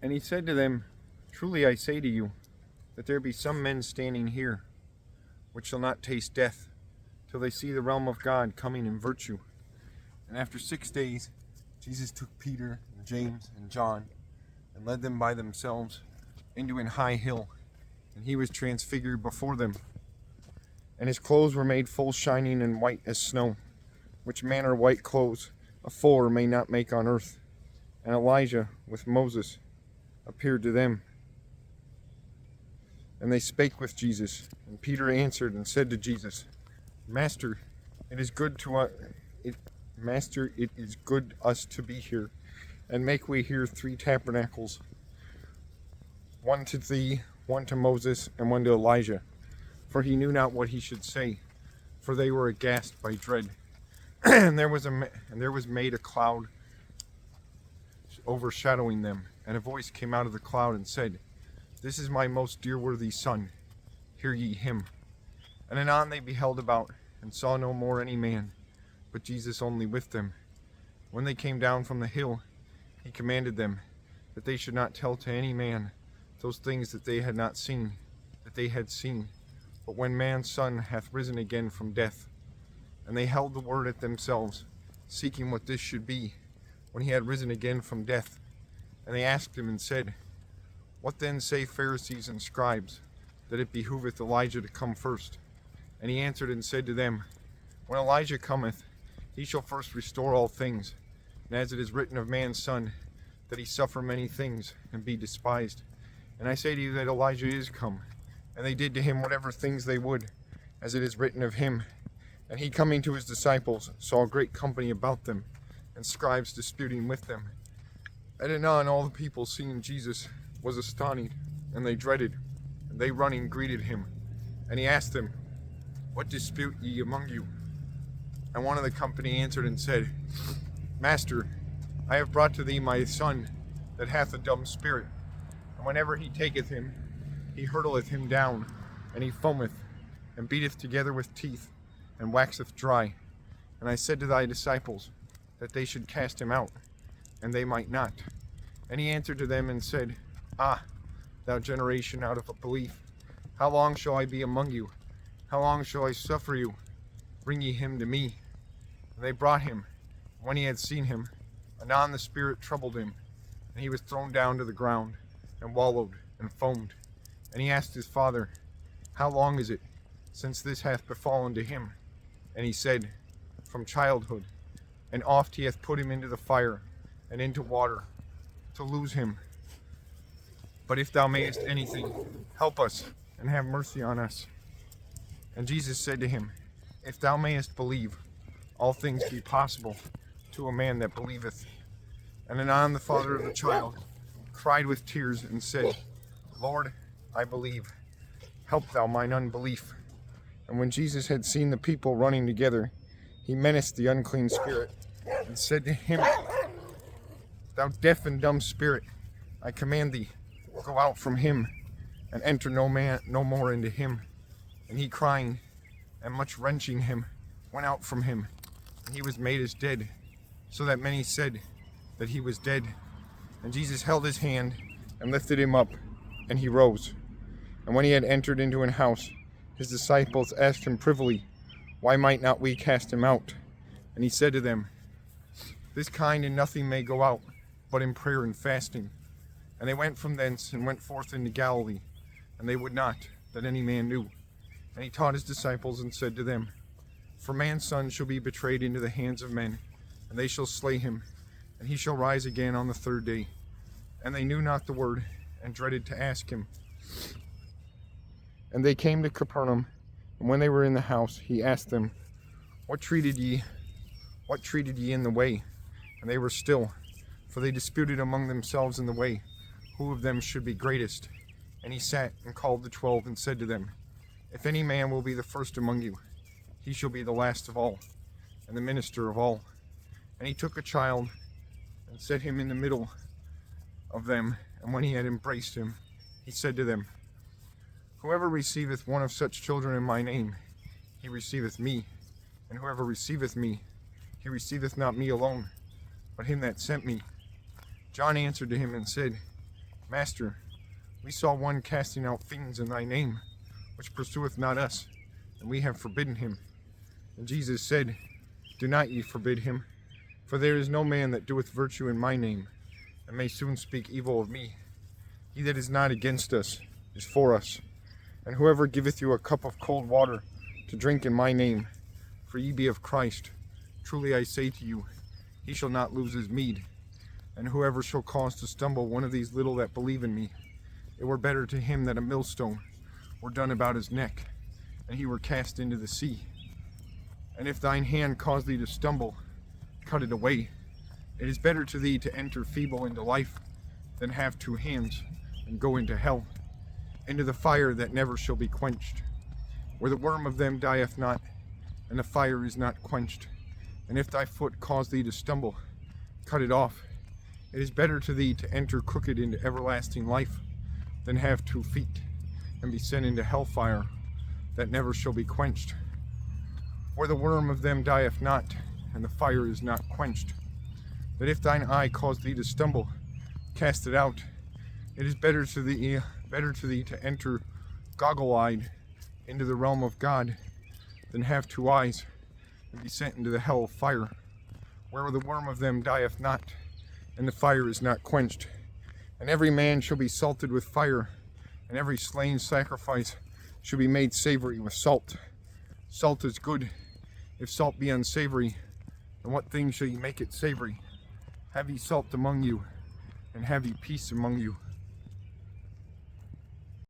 And he said to them, Truly I say to you, that there be some men standing here, which shall not taste death, till they see the realm of God coming in virtue. And after 6 days, Jesus took Peter and James and John, and led them by themselves into an high hill, and he was transfigured before them. And his clothes were made full shining and white as snow, which manner white clothes a fuller may not make on earth. And Elijah with Moses appeared to them. And they spake with Jesus. And Peter answered and said to Jesus, Master, it is good us to be here. And make we here 3 tabernacles, one to thee, one to Moses, and one to Elijah. For he knew not what he should say, for they were aghast by dread. And there was made a cloud overshadowing them, and a voice came out of the cloud and said, This is my most dear worthy Son, hear ye him. And anon they beheld about, and saw no more any man, but Jesus only with them. When they came down from the hill, he commanded them that they should not tell to any man those things that they had not seen, that they had seen, but when man's Son hath risen again from death. And they held the word at themselves, seeking what this should be, when he had risen again from death. And they asked him and said, What then say Pharisees and scribes, that it behoveth Elijah to come first? And he answered and said to them, When Elijah cometh, he shall first restore all things. And as it is written of man's Son, that he suffer many things, and be despised. And I say to you that Elijah is come, and they did to him whatever things they would, as it is written of him. And he coming to his disciples saw a great company about them, and scribes disputing with them. And anon all the people seeing Jesus was astonished, and they dreaded, and they running greeted him. And he asked them, What dispute ye among you? And one of the company answered and said, Master, I have brought to thee my son, that hath a dumb spirit. And whenever he taketh him, he hurtleth him down, and he foameth, and beateth together with teeth, and waxeth dry. And I said to thy disciples, that they should cast him out, and they might not. And he answered to them and said, Ah, thou generation out of belief, how long shall I be among you? How long shall I suffer you? Bring ye him to me. And they brought him. When he had seen him, anon the spirit troubled him, and he was thrown down to the ground, and wallowed, and foamed. And he asked his father, How long is it since this hath befallen to him? And he said, From childhood. And oft he hath put him into the fire, and into water, to lose him. But if thou mayest anything, help us, and have mercy on us. And Jesus said to him, If thou mayest believe, all things be possible to a man that believeth. And anon the father of the child cried with tears, and said, Lord, I believe, help thou mine unbelief. And when Jesus had seen the people running together, he menaced the unclean spirit, and said to him, Thou deaf and dumb spirit, I command thee, go out from him, and enter no more into him. And he crying, and much wrenching him, went out from him, and he was made as dead, so that many said that he was dead. And Jesus held his hand, and lifted him up, and he rose. And when he had entered into an house, his disciples asked him privily, Why might not we cast him out? And he said to them, This kind in nothing may go out, but in prayer and fasting. And they went from thence, and went forth into Galilee, and they would not that any man knew. And he taught his disciples, and said to them, For man's Son shall be betrayed into the hands of men, and they shall slay him, and he shall rise again on the 3rd day. And they knew not the word, and dreaded to ask him. And they came to Capernaum, and when they were in the house, he asked them, What treated ye in the way? And they were still, for they disputed among themselves in the way, who of them should be greatest. And he sat and called the 12, and said to them, If any man will be the first among you, he shall be the last of all, and the minister of all. And he took a child, and set him in the middle of them, and when he had embraced him, he said to them, Whoever receiveth one of such children in my name, he receiveth me. And whoever receiveth me, he receiveth not me alone, but him that sent me. John answered to him and said, Master, we saw one casting out fiends in thy name, which pursueth not us, and we have forbidden him. And Jesus said, Do not ye forbid him, for there is no man that doeth virtue in my name, and may soon speak evil of me. He that is not against us is for us. And whoever giveth you a cup of cold water to drink in my name, for ye be of Christ, truly I say to you, he shall not lose his meed. And whoever shall cause to stumble one of these little that believe in me, it were better to him that a millstone were done about his neck, and he were cast into the sea. And if thine hand cause thee to stumble, cut it away. It is better to thee to enter feeble into life, than have 2 hands, and go into hell, into the fire that never shall be quenched, where the worm of them dieth not, and the fire is not quenched. And if thy foot cause thee to stumble, cut it off. It is better to thee to enter crooked into everlasting life, than have 2 feet, and be sent into hellfire that never shall be quenched, where the worm of them dieth not, and the fire is not quenched. That if thine eye cause thee to stumble, cast it out. It is better to thee to enter goggle-eyed into the realm of God, than have 2 eyes, and be sent into the hell of fire, where the worm of them dieth not, and the fire is not quenched. And every man shall be salted with fire, and every slain sacrifice shall be made savory with salt. Salt is good. If salt be unsavory, then what thing shall ye make it savory? Have ye salt among you, and have ye peace among you?